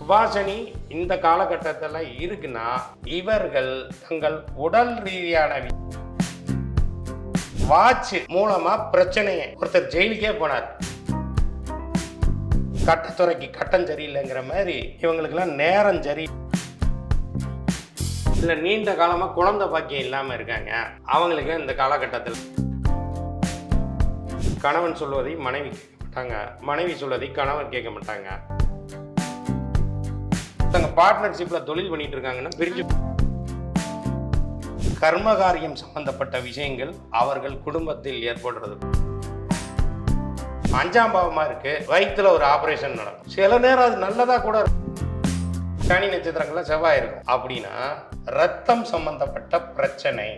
சுபாஷினி இந்த காலகட்டத்தில் இருக்குன்னா இவர்கள் தங்கள் உடல் ரீதியான வாட்ச் மூலமா பிரச்சனையை ஒருத்தர் ஜெயிலுக்கே போனார். கட்டத்துறைக்கு கட்டம் சரியில்லைங்கிற மாதிரி இவங்களுக்கெல்லாம் நேரம் சரி இல்லை, நீண்ட காலமா குழந்தை பாக்கியம் இல்லாம இருக்காங்க. அவங்களுக்கு இந்த காலகட்டத்தில் கணவன் சொல்வதை மனைவி கேட்க மாட்டாங்க, மனைவி சொல்வதை கணவன் கேட்க மாட்டாங்க. தங்க பார்ட்னர்ஷிப்ல தொழில் பண்ணிட்டு இருக்காங்கன்னா பிரிஞ்சு கர்மகாரியம் சம்பந்தப்பட்ட விஷயங்கள் அவர்கள் குடும்பத்தில் ஏற்படுறது. 5ஆம் பாவமா இருக்கு, வயிற்றுல ஒரு ஆபரேஷன் நடக்கும். சில நேரம் அது நல்லதா கூட இருக்கும். சனி நட்சத்திரங்கள்ல செவ்வாய் இருக்கும் அப்படின்னா ரத்தம் சம்பந்தப்பட்ட பிரச்சனை.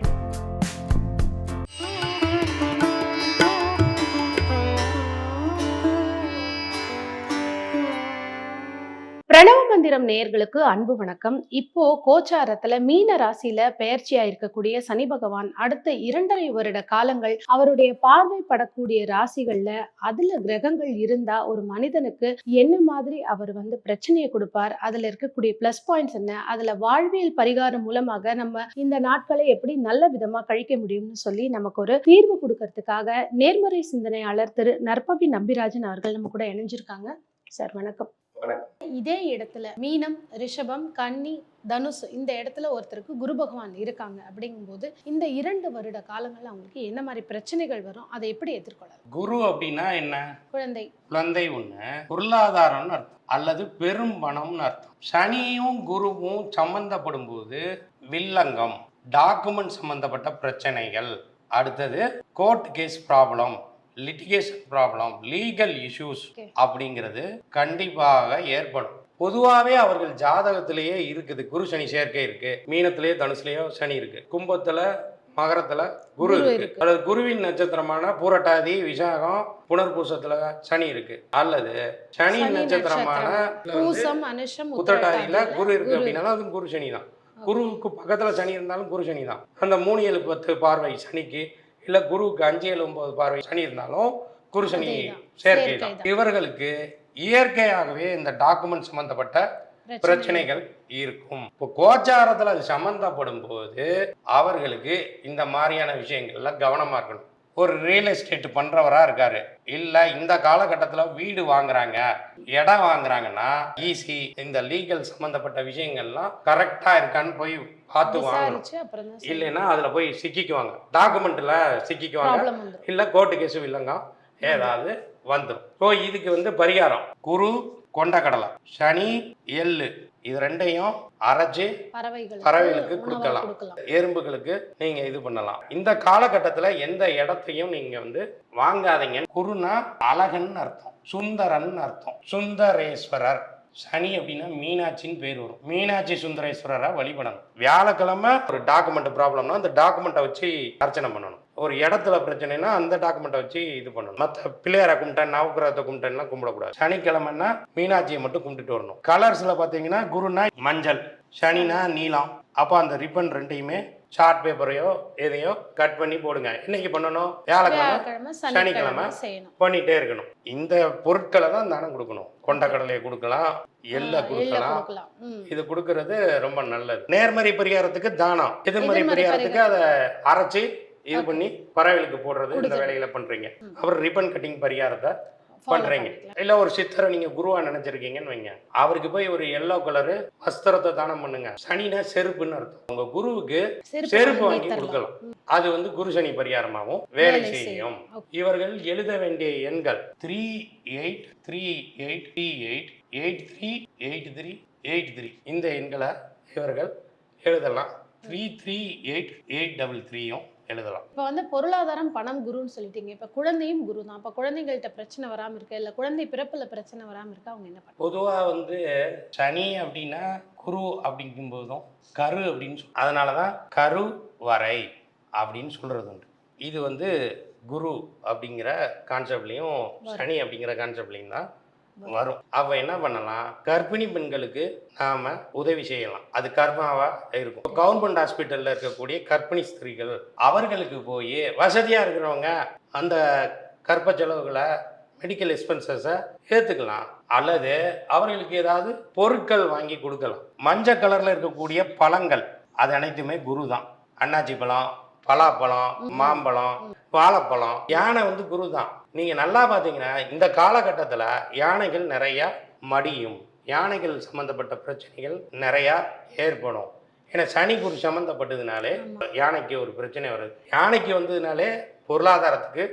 பிரணவ மந்திரம் நேயர்களுக்கு அன்பு வணக்கம். இப்போ கோச்சாரத்துல மீன ராசியில பெயர்ச்சியா இருக்கக்கூடிய சனி பகவான் அடுத்த 2.5 வருட காலங்கள் அவருடைய பார்வைப்படக்கூடிய ராசிகள்ல அதுல கிரகங்கள் இருந்தா ஒரு மனிதனுக்கு என்ன மாதிரி அவர் பிரச்சனையை கொடுப்பார், அதுல இருக்கக்கூடிய பிளஸ் பாயிண்ட்ஸ் என்ன, அதுல வாழ்வியல் பரிகாரம் மூலமாக நம்ம இந்த நாட்களை எப்படி நல்ல விதமா கழிக்க முடியும்னு சொல்லி நமக்கு ஒரு தீர்வு கொடுக்கறதுக்காக நேர்மறை சிந்தனையாளர் திரு நற்பவி நம்பிராஜன் அவர்கள் நம்ம கூட இணைஞ்சிருக்காங்க. சார் வணக்கம். இதே இடத்துல மீனம், ரிஷபம், கன்னி, தனுசு இந்த இடத்துல ஒருத்தருக்கு குரு பகவான் இருக்காங்க. அப்படிங்கும்போது இந்த 2 வருட காலங்கள்ல அவங்களுக்கு என்ன மாதிரி பிரச்சனைகள் வரும், அதை எப்படி எதிர்கொள்ளலாம்? குரு அப்படின்னா என்ன? குழந்தை. குழந்தை ஒண்ணு, பொருளாதாரம்னு அர்த்தம் அல்லது பெரும் பணம்னு அர்த்தம். சனியும் குருவும் சம்பந்தப்படும் போது வில்லங்கம், டாக்குமெண்ட் சம்பந்தப்பட்ட பிரச்சனைகள், அடுத்தது court case problem, litigation problem, legal issues அப்படிங்கிறது கண்டிப்பாக ஏற்படும். பொதுவாகவே அவர்கள் ஜாதகத்திலேயே இருக்குது. குரு சனி சேர்க்கை இருக்கு. மீனத்திலேயே தனுசுலேயோ சனி இருக்கு, கும்பத்துல மகரத்துல குரு இருக்கு, அல்லது குருவின் நட்சத்திரமான பூரட்டாதி, விசாகம், புனர்பூசத்துல சனி இருக்கு, அல்லது சனி நட்சத்திரமான உத்திரட்டாதியில குரு இருக்கு அப்படின்னா அது குரு சனி தான். குருவுக்கு பக்கத்துல சனி இருந்தாலும் குரு சனி தான். அந்த 3 7 10 பார்வை சனிக்கு, இல்ல குருவுக்கு 5 7 9 பார்வை சனி இருந்தாலும் குரு சனி சேர்க்கை தான். இவர்களுக்கு இயற்கையாகவே இந்த டாக்குமெண்ட் சம்பந்தப்பட்ட பிரச்சனைகள் இருக்கும். இப்போ கோச்சாரத்துல அது சம்பந்தப்படும் போது அவர்களுக்கு இந்த மாதிரியான விஷயங்கள்ல கவனமா இருக்கணும். ஒரு ரியல் எஸ்டேட் பண்றவரா இருக்காரு, இல்ல இந்த காலகட்டத்துல வீடு வாங்குறாங்க, இடம் வாங்குறாங்கன்னா ஈஸி இந்த லீகல் சம்பந்தப்பட்ட விஷயங்கள்லாம் கரெக்டா இருக்கான்னு போய் பார்த்து வாங்கணும். இல்லைன்னா அதுல போய் சிக்கிக்குவாங்க, டாக்குமெண்ட்ல சிக்கிக்குவாங்க, இல்ல கோர்ட்டு கேஸு இல்லைங்க ஏதாவது வந்துடும். ஸோ இதுக்கு பரிகாரம் குரு கொண்டக்கடலை, சனி எள்ளு, இது 2ஐயும் அரைச்சு பறவைகளுக்கு கொடுக்கலாம், எறும்புகளுக்கு நீங்க இது பண்ணலாம். இந்த காலகட்டத்துல எந்த இடத்தையும் நீங்க வாங்காதீங்க. குருனா அழகன் அர்த்தம், சுந்தரன் அர்த்தம், சுந்தரேஸ்வரர். சனி அப்படின்னா மீனாட்சின்னு பேர் வரும். மீனாட்சி சுந்தரேஸ்வரரை வழிபடணும். வியாழக்கிழமை ஒரு டாக்குமெண்ட் ப்ராப்ளம்னா அந்த டாக்குமெண்ட்டை வச்சு அர்ச்சனை பண்ணணும். ஒரு இடத்துல பிரச்சனைனா அந்த டாக்குமெண்ட்டை வச்சு இது பண்ணணும். மற்ற பிள்ளையாரை கும்பிட்டேன், நவகிரகத்தை கும்பிட்டேன்லாம் கும்பிடக்கூடாது. சனிக்கிழமைன்னா மீனாட்சியை மட்டும் கும்பிட்டுட்டு வரணும். கலர்ஸ்ல பார்த்தீங்கன்னா குருனா மஞ்சள், சனினா நீலம். அப்போ அந்த ரிப்பன் 2ஐயுமே சார்ட் பேப்பரையோ எதையோ கட் பண்ணி போடுங்க. இன்னைக்கு பண்ணணும், வியாழக்கிழமை சனிக்கிழமை பண்ணிட்டே இருக்கணும். இந்த பொருட்களை தான் தானம் கொடுக்கணும். கொண்டக்கடலையை கொடுக்கலாம், எள்ளை கொடுக்கலாம். இது கொடுக்கறது ரொம்ப நல்லது. நேர்மறை பரிகாரத்துக்கு தானம், எதிர்மறை பரிகாரத்துக்கு அதை அரைச்சி இது பண்ணி பறவைகளுக்கு போடுறது, இந்த வேலைகளை பண்றீங்க. அப்புறம் ரிப்பன் கட்டிங் பரிகாரத்தை பண்றீங்க. இல்ல ஒரு சித்தரை நீங்க குருவா நினைச்சிருக்கீங்கன்னு வைங்க, அவருக்கு போய் ஒரு எல்லோ கலரு வஸ்திரத்தை தானம் பண்ணுங்க. சனினா செருப்புன்னு அர்த்தம். உங்க குருவுக்கு செருப்பு வாங்கி கொடுக்கலாம். அது குரு சனி பரிகாரமாகவும் வேலை செய்யும். இவர்கள் எழுத வேண்டிய எண்கள் 383838838383. இந்த எண்களை இவர்கள் எழுதலாம். 338833 எழுதலாம். இப்போ பொருளாதாரம், பணம் குருன்னு சொல்லிட்டீங்க. இப்போ குழந்தையும் குரு தான். இப்போ குழந்தைகள்கிட்ட பிரச்சனை வராமல் இருக்கு, இல்லை குழந்தை பிறப்புல பிரச்சனை வராமல் இருக்கு, அவங்க என்ன பண்ணுவாங்க? பொதுவாக சனி அப்படின்னா குரு அப்படிங்கும் போதும் கரு அப்படின்னு அதனாலதான் கரு வரை அப்படின்னு சொல்றது உண்டு. இது குரு அப்படிங்கிற கான்செப்ட்லையும் சனி அப்படிங்கிற கான்செப்ட்லையும் தான் வரும். அவ என்ன பண்ணலாம், கர்ப்பிணி பெண்களுக்கு நாம உதவி செய்யலாம். அது கர்மாவா இருக்கும். கவர்மெண்ட் ஹாஸ்பிட்டல்ல இருக்கக்கூடிய கர்ப்பிணி ஸ்திரீகள் அவர்களுக்கு போய் வசதியா இருக்கிறவங்க அந்த கர்ப்ப செலவுகளை மெடிக்கல் எக்ஸ்பென்சஸை ஏற்றுக்கலாம், அல்லது அவர்களுக்கு ஏதாவது பொருட்கள் வாங்கி கொடுக்கலாம். மஞ்சள் கலரில் இருக்கக்கூடிய பழங்கள் அது அனைத்துமே குரு தான். அன்னாச்சி பழம், பலாப்பழம், மாம்பழம், வாழைப்பழம், யானை வந்து குரு தான். நீங்கள் நல்லா பார்த்தீங்கன்னா இந்த காலகட்டத்தில் யானைகள் நிறையா மடியும், யானைகள் சம்மந்தப்பட்ட பிரச்சனைகள் நிறையா ஏற்படும். ஏன்னா சனி குரு சம்மந்தப்பட்டதுனாலே யானைக்கு ஒரு பிரச்சனை வருது. யானைக்கு வந்ததுனாலே பொருளாதாரத்துக்கு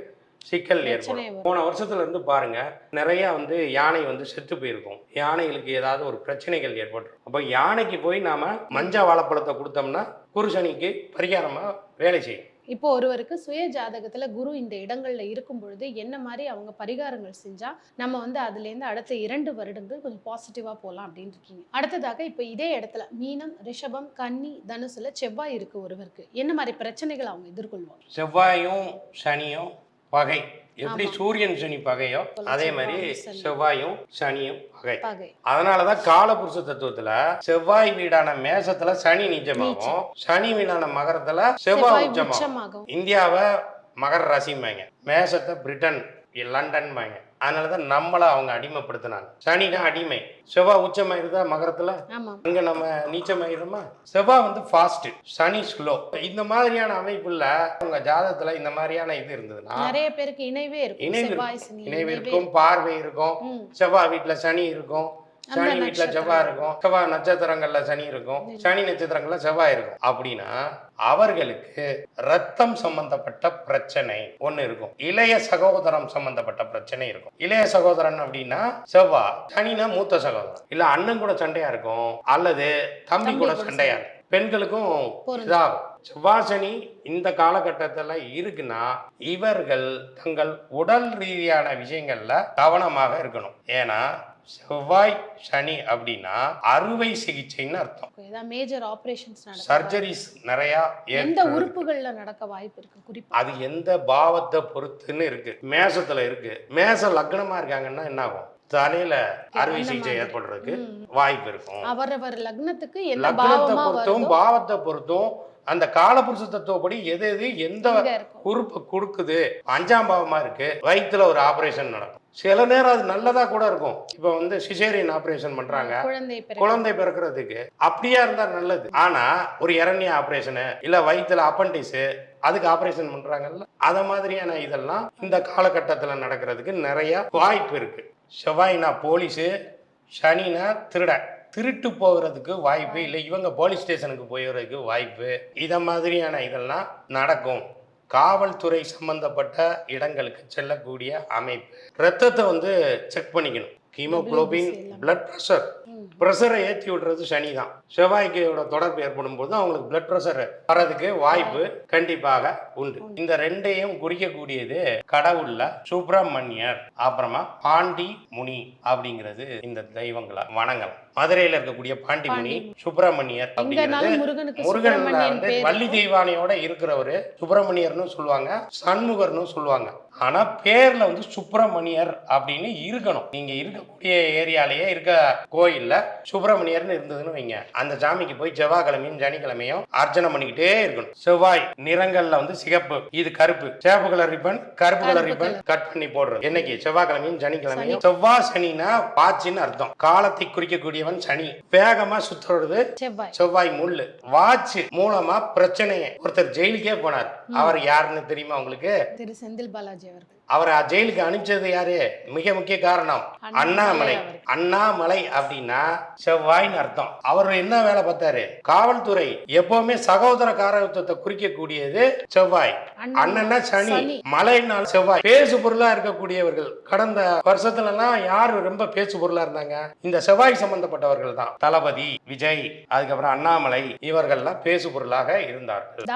சிக்கல் ஏற்படும். போன வருஷத்துல இருந்து பாருங்க, நிறைய வந்து யானை வந்து செத்து போயிருக்கும். யானைகளுக்கு ஏதாவது ஒரு பிரச்சனைகள் ஏற்படும். அப்போ யானைக்கு போய் நாம மஞ்சள் வாழைப்பழத்தை கொடுத்தோம்னா குரு சனிக்கு பரிகாரமா வேலை செய்யும். இப்போ ஒருவருக்கு சுய ஜாதகத்துல குரு இந்த இடங்கள்ல இருக்கும் பொழுது என்ன மாதிரி அவங்க பரிகாரங்கள் செஞ்சா நம்ம வந்து அதுல இருந்து அடுத்த 2 வருடங்கள் கொஞ்சம் பாசிட்டிவா போகலாம் அப்படின்னு இருக்கீங்க. அடுத்ததாக இப்போ இதே இடத்துல மீனம், ரிஷபம், கன்னி, தனுசுல செவ்வாய் இருக்கு ஒருவருக்கு, என்ன மாதிரி பிரச்சனைகள் அவங்க எதிர்கொள்வாங்க? செவ்வாயும் சனியும் பகை. எப்படி சூரியன் சனி பகையோ அதே மாதிரி செவ்வாயும் சனியும் பகை. அதனாலதான் காலபுருஷ தத்துவத்துல செவ்வாய் வீடான மேசத்துல சனி நீச்சமாகும், சனி வீடான மகரத்துல செவ்வாய் உச்சமாகும். இந்தியாவை மகர ராசிம்பாங்க, மேசத்தை பிரிட்டன் லண்டன் பாங்க. அதனாலதான் நம்மள அவங்க அடிமைப்படுத்தினாங்க. சனினா அடிமை, செவ்வாய் உச்சமாயிருதா மகரத்துல, அங்க நம்ம நீச்சமாயிருமா. செவ்வாய் வந்து ஃபாஸ்ட், சனி ஸ்லோ. இந்த மாதிரியான அமைப்புல உங்க ஜாதகத்துல இந்த மாதிரியான இது இருந்ததுன்னா நிறைய பேருக்கு இணைவே இருக்கும். இணைவு இருக்கும், பார்வை இருக்கும். செவ்வாய் வீட்டுல சனி இருக்கும், சனி வீட்டுல செவ்வாய் இருக்கும், செவ்வாய் நட்சத்திரங்கள்ல சனி இருக்கும், சனி நட்சத்திரங்கள்ல செவ்வாய் இருக்கும். அப்படின்னா அவர்களுக்கு ரத்தம் சம்பந்தப்பட்ட பிரச்சனை ஒண்ணு இருக்கும், இளைய சகோதரம் சம்பந்தப்பட்ட பிரச்சனை இருக்கும். இளைய சகோதரன் அப்படின்னா செவ்வாய், சனினா மூத்த சகோதரன், இல்ல அண்ணன் கூட சண்டையா இருக்கும், அல்லது தம்பி கூட சண்டையா இருக்கும். பெண்களுக்கும் இதாகும். செவ்வாய் சனி இந்த காலகட்டத்துல இருக்குன்னா இவர்கள் தங்கள் உடல் ரீதியான விஷயங்கள்ல கவனமாக இருக்கணும். ஏன்னா செவ்வாய் சனி அப்படின்னா அறுவை சிகிச்சைன்னு அர்த்தம். மேஜர் ஆபரேஷன்ஸ், சர்ஜரிஸ் நிறைய எந்த உறுப்புகள்ல நடக்க வாய்ப்பு இருக்கு குறிப்பா? அது எந்த பாவத்தை பொறுத்துன்னு இருக்கு. மேசத்துல இருக்கு, மேச லக்னமா இருக்காங்கன்னா என்ன ஆகும், தலையில அறுவை சிகிச்சை ஏற்படுறதுக்கு வாய்ப்பு இருக்கும். அவரவர் லக்னத்துக்கு லக்னத்தை பொறுத்தும் பாவத்தை பொறுத்தும் அந்த காலபுருஷ தத்துவப்படி எது எது எந்த உறுப்பு கொடுக்குது. 5ஆம் பாவமா இருக்கு, வயிற்றுல ஒரு ஆபரேஷன் நடக்கும். சில நேரம் அது நல்லதா கூட இருக்கும். இப்ப வந்து சிசேரியன் ஆபரேஷன் பண்றாங்க குழந்தை பிறக்கிறதுக்கு, அப்படியா இருந்தா நல்லது. ஆனா ஒரு இரண்ய ஆபரேஷனு இல்ல வயிற்றுல அப்பண்டிஸ் அதுக்கு ஆபரேஷன் பண்றாங்கல்ல, அத மாதிரியான இதெல்லாம் இந்த காலகட்டத்துல நடக்கிறதுக்கு நிறைய வாய்ப்பு இருக்கு. செவ்வாய்னா போலீஸு, சனினா திருட, திருட்டு போகிறதுக்கு வாய்ப்பு இல்லை, இவங்க போலீஸ் ஸ்டேஷனுக்கு போகிறதுக்கு வாய்ப்பு. இத மாதிரியான இதெல்லாம் நடக்கும். காவல்துறை சம்பந்தப்பட்ட இடங்களுக்கு செல்லக்கூடிய அமைப்பு. ரத்தத்தை வந்து செக் பண்ணிக்கணும், ஹீமோகுளோபின், பிளட் ப்ரெஷரை ஏற்றி விடுறது சனி தான். செவ்வாய்க்கோட தொடர்பு ஏற்படும் போது அவங்களுக்கு பிளட் ப்ரெஷர் வர்றதுக்கு வாய்ப்பு கண்டிப்பாக உண்டு. இந்த ரெண்டையும் குறிக்கக்கூடியது கடவுள்ல சுப்பிரமணியர், அப்புறமா பாண்டி முனி அப்படிங்கிறது இந்த தெய்வங்களை வணங்கலாம். மதுரையில இருக்கக்கூடிய பாண்டி முனி, சுப்பிரமணியர் அப்படிங்கிறது முருகன்ல வந்து வள்ளி தெய்வானையோட இருக்கிறவரு சுப்பிரமணியர்னு சொல்லுவாங்க, சண்முகர்னு சொல்லுவாங்க. ஆனா பேர்ல வந்து சுப்பிரமணியர் அப்படின்னு இருக்கணும். நீங்க இருக்கக்கூடிய ஏரியாலேயே இருக்க கோயில்ல சுப்பிரமணியர்னு இருந்ததுன்னு வைங்க, அந்த சாமிக்கு போய் செவ்வாய்க்கிழமையும் சனிக்கிழமையும் அர்ச்சனை பண்ணிக்கிட்டே இருக்கணும். செவ்வாய் நிறங்கள்ல வந்து சிகப்பு, இது கருப்பு, சேப்பு கலர் ரிப்பன், கருப்பு கலர் ரிப்பன் கட் பண்ணி போடுறது என்னைக்கு, செவ்வாய்க்கிழமையும் சனிக்கிழமையும். செவ்வாய் சனினா வாட்சின்னு அர்த்தம், காலத்தை குறிக்கக்கூடியவன் சனி, வேகமா சுத்துறது செவ்வாய் முள்ளு. வாட்ச் மூலமா பிரச்சனையை, ஒருத்தர் ஜெயிலுக்கே போனார், அவர் யாருன்னு தெரியுமா உங்களுக்கு? திரு செந்தில் பாலாஜி அவர்கள். அவரை ஜெயிலுக்கு அனுப்பிச்சது யாரு? மிக முக்கிய காரணம் அண்ணாமலை. அண்ணாமலை அப்படின்னா செவ்வாய்னு அர்த்தம். அவர் என்ன வேலை பார்த்தாரு? காவல்துறை. எப்பவுமே சகோதர காரகத்துவத்தை குறிக்கக்கூடியது செவ்வாய். அண்ணன்னா சனி, மலைனால் செவ்வாய். பேசு பொருளா இருக்கக்கூடியவர்கள் கடந்த வருஷத்துல எல்லாம் யாரு ரொம்ப பேசு பொருளா இருந்தாங்க? இந்த செவ்வாய் சம்பந்தப்பட்டவர்கள் தான். தளபதி விஜய், அதுக்கப்புறம் அண்ணாமலை, இவர்கள்லாம் பேசு பொருளாக இருந்தார்கள்.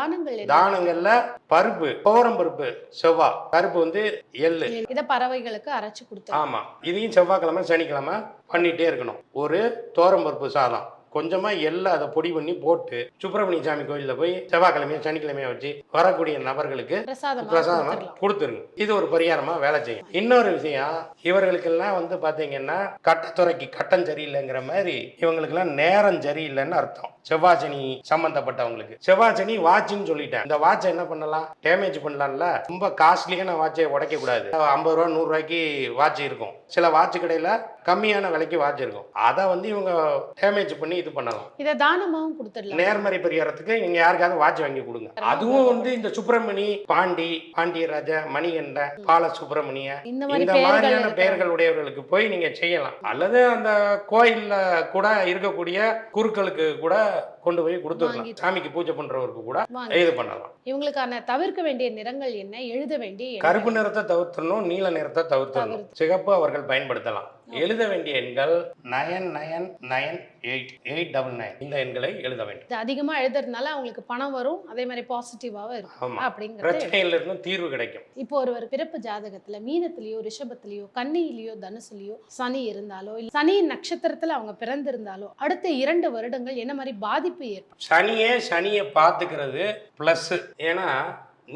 தானங்கள்ல பருப்பு, துவரம் பருப்பு செவ்வாய், பருப்பு வந்து எள்ளு, இத பறவைகளுக்கு அரைச்சு கொடுத்தோம். ஆமா, இதையும் செவ்வாய்க்கிழமை சனிக்கிழமை பண்ணிட்டே இருக்கணும். ஒரு தோரம் பருப்பு சாதம் கொஞ்சமா எள்ள அதை பொடி பண்ணி போட்டு சுப்பிரமணிய சாமி கோயில்ல போய் செவ்வாய்க்கிழமையோ சனிக்கிழமையோ வச்சு வரக்கூடிய நபர்களுக்கு பிரசாதமா கொடுத்துருங்க. இது ஒரு பரிகாரமா வேலை செய்யும். இன்னொரு விஷயம், இவர்களுக்கெல்லாம் வந்து பாத்தீங்கன்னா கட்டத்துறைக்கு கட்டம் சரியில்லைங்கிற மாதிரி இவங்களுக்கெல்லாம் நேரம் சரியில்லைன்னு அர்த்தம். செவ்வாய் சனி சம்பந்தப்பட்டவங்களுக்கு செவ்வாய் சனி வாட்ச்னு சொல்லிட்டேன். இந்த வாட்சை என்ன பண்ணலாம், டேமேஜ் பண்ணலாம்ல. ரொம்ப காஸ்ட்லியான வாட்சை உடைக்க கூடாது. 50 ரூபா 100 ரூபாய்க்கு வாட்ச் இருக்கும், சில வாட்ச் கடையில கம்மியான விலைக்கு வாட்ச் இருக்கும். அதை வந்து இவங்க டேமேஜ் பண்ணி இது பண்ணலாம். இதை தானமாவும் கொடுத்துடலாம். நேர்மறை பரிகாரத்துக்கு நீங்க யாருக்காவது வாட்ச் வாங்கி கொடுங்க. அதுவும் வந்து இந்த சுப்பிரமணி, பாண்டியராஜ, மணிகண்ட, பால சுப்பிரமணிய இந்த மாதிரியான பெயர்கள் உடையவர்களுக்கு போய் நீங்க செய்யலாம். அல்லது அந்த கோயில்ல கூட இருக்கக்கூடிய குருக்களுக்கு கூட கொண்டு போய் கொடுத்துடலாம். சாமிக்கு பூஜை பண்றவருக்கு கூட இது பண்ணலாம். இவங்களுக்கான தவிர்க்க வேண்டிய நிறங்கள் என்ன, எழுத வேண்டிய கருப்பு நிறத்தை தவிர்த்தணும், நீல நிறத்தை தவிர்த்தணும், சிகப்பு அவர்கள் பயன்படுத்தலாம். எழுத வேண்டிய எண்கள் 999899 இந்த எண்களை எழுத வேண்டும். அதிகமா எழுதுறதுனால அவங்களுக்கு பணம் வரும், அதே மாதிரி பாசிட்டிவாவும் இருக்கும். அப்படிங்கிற பிரச்சனையில இருந்து தீர்வு கிடைக்கும். இப்போ ஒருவர் பிறப்பு ஜாதகத்துல மீனத்திலயோ ரிஷபத்திலயோ கன்னியிலயோ தனுசுலயோ சனி இருந்தாலோ இல்ல சனி நட்சத்திரத்துல அவங்க பிறந்திருந்தாலோ அடுத்த 2 வருடங்கள் என்ன மாதிரி பாதிப்பு ஏற்படும்? சனியை பார்த்துக்கிறது பிளஸ். ஏன்னா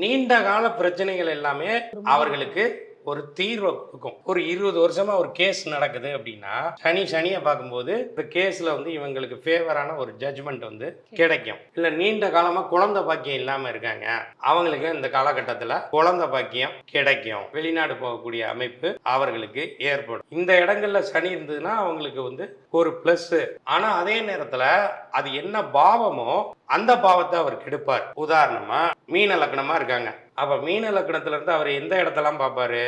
நீண்ட கால பிரச்சனைகள் எல்லாமே அவர்களுக்கு ஒரு தீர்வை கொடுக்கும். ஒரு 20 வருஷமா ஒரு கேஸ் நடக்குது அப்படின்னா சனியை பார்க்கும்போது இந்த கேஸ்ல வந்து இவங்களுக்கு ஃபேவரான ஒரு ஜட்ஜ்மெண்ட் வந்து கிடைக்கும். இல்ல நீண்ட காலமா குழந்தை பாக்கியம் இல்லாம இருக்காங்க, அவங்களுக்கு இந்த காலகட்டத்துல குழந்தை பாக்கியம் கிடைக்கும். வெளிநாடு போகக்கூடிய அமைப்பு அவர்களுக்கு ஏற்படும். இந்த இடங்கள்ல சனி இருந்ததுன்னா அவங்களுக்கு வந்து ஒரு பிளஸ். ஆனா அதே நேரத்துல அது என்ன பாவமோ அந்த பாவத்தை அவர் கெடுப்பார். உதாரணமா மீன லக்னமா இருக்காங்க, அப்ப மீன லக்னத்துல இருந்து அவர் எந்த இடத்தெல்லாம் பார்ப்பாரு,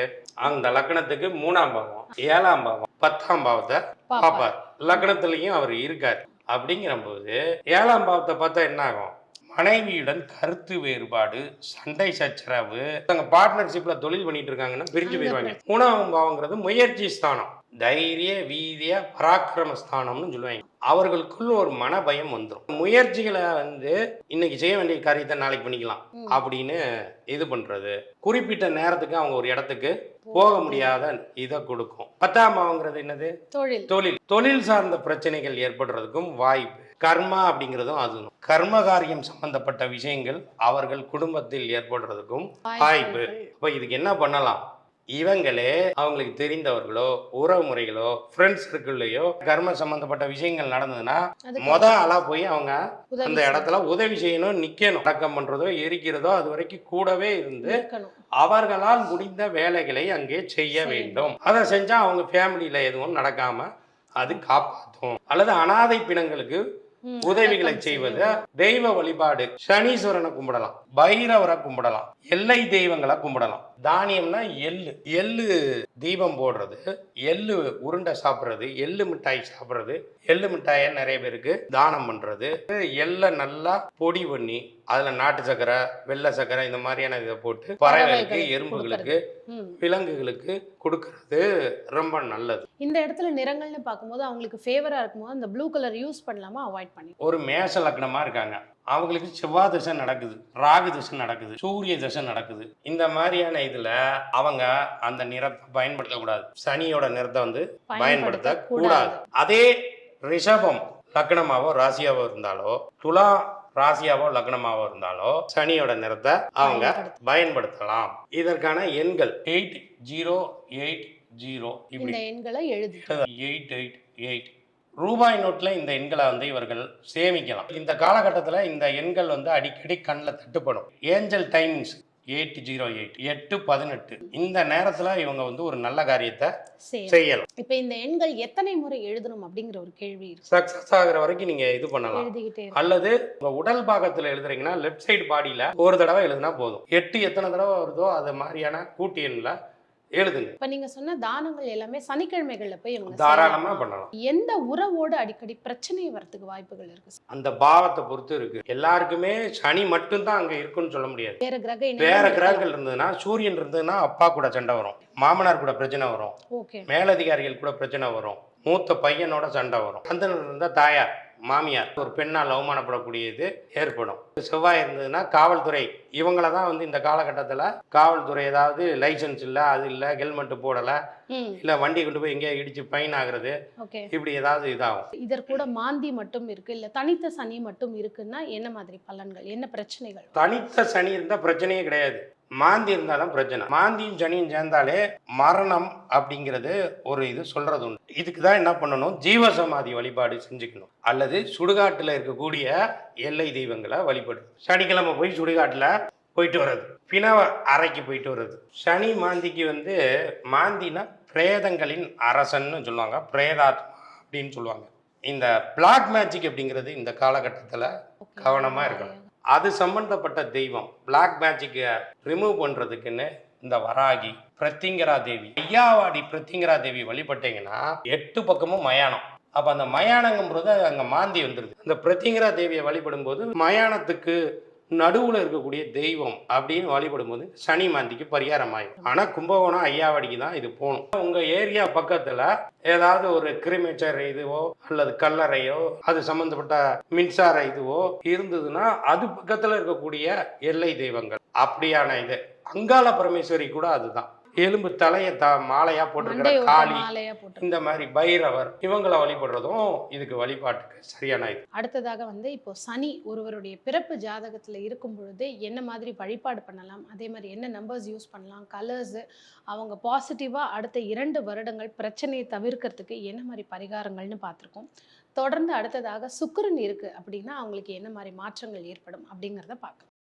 அந்த லக்னத்துக்கு 3ஆம் பாவம், 7ஆம் பாவம், 10ஆம் பாவத்தை பார்ப்பார். லக்னத்திலையும் அவர் இருக்காரு. அப்படிங்கிற போது 7ஆம் பாவத்தை பார்த்தா என்ன ஆகும், மனைவியுடன் கருத்து வேறுபாடு, சண்டை சச்சரவு. பார்ட்னர்ஷிப்ல தொழில் பண்ணிட்டு இருக்காங்கன்னா பிரிஞ்சு போயிடுவாங்க. 3ஆம் பாவங்கிறது முயற்சி ஸ்தானம், தைரிய வீரிய பராக்கிரம ஸ்தானம்னு சொல்லுவாங்க. அவர்களுக்குள்ள ஒரு மன பயம் வந்துடும். முயற்சிகளை வந்து இன்னைக்கு செய்ய வேண்டிய காரியத்தை நாளைக்கு பண்ணிக்கலாம் அப்படின்னு இது பண்றது, குறிப்பிட்ட நேரத்துக்கு அவங்க ஒரு இடத்துக்கு போக முடியாத இதை கொடுக்கும். 10ஆம் பாவங்கிறது என்னது, தொழில் சார்ந்த பிரச்சனைகள் ஏற்படுறதுக்கும் வாய்ப்பு. கர்மா அப்படிங்கிறதும் அதுவும் கர்ம காரியம் சம்பந்தப்பட்ட விஷயங்கள் அவர்கள் குடும்பத்தில் ஏற்படுறதுக்கும் வாய்ப்பு. அப்ப இதுக்கு என்ன பண்ணலாம், இவங்களே அவங்களுக்கு தெரிந்தவர்களோ உறவு முறைகளோ ஃப்ரெண்ட்ஸ் இருக்குள்ளேயோ கர்ம சம்பந்தப்பட்ட விஷயங்கள் நடந்ததுன்னா ஆளா போய் அவங்க அந்த இடத்துல உதவி செய்யணும், நிக்கணும். அடக்கம் பண்றதோ எரிக்கிறதோ அது வரைக்கும் கூடவே இருந்து அவர்களால் முடிந்த வேலைகளை அங்கே செய்ய வேண்டும். அதை செஞ்சா அவங்க ஃபேமிலியில எதுவும் நடக்காம அது காப்பாற்றும். அல்லது அனாதை பிணங்களுக்கு உதவிகளை செய்வது, தெய்வ வழிபாடு, சனீஸ்வரனை கும்பிடலாம், பைரவரை கும்பிடலாம், எல்லை தெய்வங்களை கும்பிடலாம். தானியம்னா எள்ளு தீபம் போடுறது, எள்ளு உருண்டை சாப்பிட்றது, எள்ளு மிட்டாய் சாப்பிட்றது, எள்ளு மிட்டாயை நிறைய பேருக்கு தானம் பண்றது, எள்ளை நல்லா பொடி பண்ணி அதுல நாட்டு சக்கரை, வெள்ளை சக்கரை இந்த மாதிரியான இதை போட்டு பறவைகளுக்கு, எறும்புகளுக்கு, விலங்குகளுக்கு கொடுக்கறது ரொம்ப நல்லது. இந்த இடத்துல நிறங்கள்னு பார்க்கும்போது அவங்களுக்கு ஃபேவரா இருக்கும்போது அந்த ப்ளூ கலர் யூஸ் பண்ணலாமா, அவாய்ட் பண்ணி? ஒரு மேஷ லக்னமா இருக்காங்க, அவங்களுக்கு செவ்வாய் தசை நடக்குது, ராகு தசை நடக்குது, சூரிய தசை நடக்குது. இந்த மாதிரியான இதுல அவங்க அந்த நிறத்தை பயன்படுத்தக்கூடாது. சனியோட நிறத்தை வந்து பயன்படுத்த கூடாது. அதே ரிஷபம் லக்னமாவோ ராசியாவோ இருந்தாலோ, துலா ராசியாவோ லக்னமாவோ இருந்தாலோ சனியோட நிறத்தை அவங்க பயன்படுத்தலாம். இதற்கான எண்கள் 8080 இப்படி எண்களை எழுதி 888. ரூபாய் நோட்டில் இந்த எண்களை வந்து இவர்கள் சேமிக்கலாம். இந்த காலகட்டத்தில் இந்த எண்கள் வந்து அடிக்கடி கண்ணில் தட்டுப்படும். ஏஞ்சல் டைமிங்ஸ் 808 818 இந்த நேரத்துல இவங்க வந்து ஒரு நல்ல காரியத்தை செய்யலாம். இப்ப இந்த எண்கள் எத்தனை முறை எழுதணும் அப்படிங்கிற ஒரு கேள்வி இருக்கு. சக்சஸ் ஆகுற வரைக்கும் நீங்க இது பண்ணலாம். அல்லது உங்க உடல் பாகத்துல எழுதுறீங்கன்னா லெஃப்ட் சைடு பாடியில ஒரு தடவை எழுதுனா போதும். 8 எத்தனை தடவை வருதோ அது மாதிரியான கூட்டு எண்ணில் எழுதுங்க. இப்ப நீங்க சொன்ன தானங்கள் எல்லாமே சனிக்கிழமைகள்ல போய் தாராளமா பண்ணலாம். எந்த உறவோடு அடிக்கடி பிரச்சனை வரதுக்கு வாய்ப்புகள் இருக்கு? அந்த பாவத்தை பொறுத்து இருக்கு. எல்லாருக்குமே சனி மட்டும்தான் அங்க இருக்குன்னு சொல்ல முடியாது. வேற கிரகங்கள் இருந்ததுன்னா, சூரியன் இருந்ததுன்னா அப்பா கூட சண்டை வரும், மாமனார் கூட பிரச்சனை வரும், மேலதிகாரிகள் கூட பிரச்சனை வரும், மூத்த பையனோட சண்டை வரும், சந்திரன் இருந்தா தாயார் மாமியார் ஒரு பெண்ணால் அவமானப்படக்கூடியது ஏற்படும். செவ்வாய் இருந்ததுன்னா காவல்துறை இவங்கள தான் வந்து இந்த காலகட்டத்தில் காவல்துறை ஏதாவது லைசன்ஸ் இல்லை, அது இல்லை, ஹெல்மெட் போடலை, இல்லை வண்டி கொண்டு போய் எங்கேயா இடிச்சு ஃபைன் ஆகுறது, இப்படி ஏதாவது இதாகும். இதற்கூட மாந்தி மட்டும் இருக்கு, இல்ல தனித்த சனி மட்டும் இருக்குன்னா என்ன மாதிரி பலன்கள், என்ன பிரச்சனைகள்? தனித்த சனி இருந்தால் பிரச்சனையே கிடையாது, மாந்தி இருந்தாலும் பிரச்சனை. மாந்தியும் சனியும் சேர்ந்தாலே மரணம் அப்படிங்கிறது ஒரு இது சொல்றது உண்டு. இதுக்கு தான் என்ன பண்ணணும், ஜீவசமாதி வழிபாடு செஞ்சுக்கணும், அல்லது சுடுகாட்டில் இருக்கக்கூடிய எல்லை தெய்வங்களை வழிபடு. சனிக்கிழமை போய் சுடுகாட்டில் போயிட்டு வர்றது, பிணவ அறைக்கு போயிட்டு வர்றது. சனி மாந்திக்கு வந்து மாந்தினா பிரேதங்களின் அரசன்னு சொல்லுவாங்க, பிரேதாத்மா அப்படின்னு சொல்லுவாங்க. இந்த பிளாக் மேஜிக் அப்படிங்கிறது இந்த காலகட்டத்தில் கவனமாக இருக்கணும். அது சம்பந்தப்பட்ட தெய்வம் பிளாக் மேஜிக்கை ரிமூவ் பண்ணுறதுக்குன்னு இந்த வராகி, பிரத்திங்கரா தேவி, ஐயாவாடி பிரத்திங்கரா தேவி வழிபட்டீங்கன்னா 8 பக்கமும் மயானம். அப்போ அந்த மயானங்கும்போது அங்கே மாந்தி வந்துடுது. அந்த பிரத்திங்கரா தேவியை வழிபடும் போது மயானத்துக்கு நடுவில் இருக்கக்கூடிய தெய்வம் அப்படின்னு வழிபடும்போது சனி மாந்திக்கு பரிகாரம் ஆகும். ஆனால் கும்பகோணம் ஐயாவாடிக்கு தான் இது போகணும். உங்கள் ஏரியா பக்கத்தில் ஏதாவது ஒரு கிரிமேச்சர் இதுவோ அல்லது கல்லறையோ அது சம்மந்தப்பட்ட மின்சார இதுவோ இருந்ததுன்னா அது பக்கத்தில் இருக்கக்கூடிய எல்லை தெய்வங்கள் அப்படியான இது. அங்காள பரமேஸ்வரி கூட அதுதான். எலும்பு தலையை மாலையா போட்டிருக்கிற காளி, இந்த மாதிரி பைரவர், இவங்களை வழிபடுறதும் இதுக்கு வழிபாட்டுக்கு சரியான இது. அடுத்ததாக வந்து இப்போ சனி ஒருவருடைய பிறப்பு ஜாதகத்துல இருக்கும் பொழுது என்ன மாதிரி வழிபாடு பண்ணலாம், அதே மாதிரி என்ன நம்பர்ஸ் யூஸ் பண்ணலாம், கலர்ஸ், அவங்க பாசிட்டிவா அடுத்த 2 வருடங்கள் பிரச்சனையை தவிர்க்கிறதுக்கு என்ன மாதிரி பரிகாரங்கள்னு பார்த்துருக்கோம். தொடர்ந்து அடுத்ததாக சுக்கிரன் இருக்கு அப்படின்னா அவங்களுக்கு என்ன மாதிரி மாற்றங்கள் ஏற்படும் அப்படிங்கிறத பார்க்கலாம்.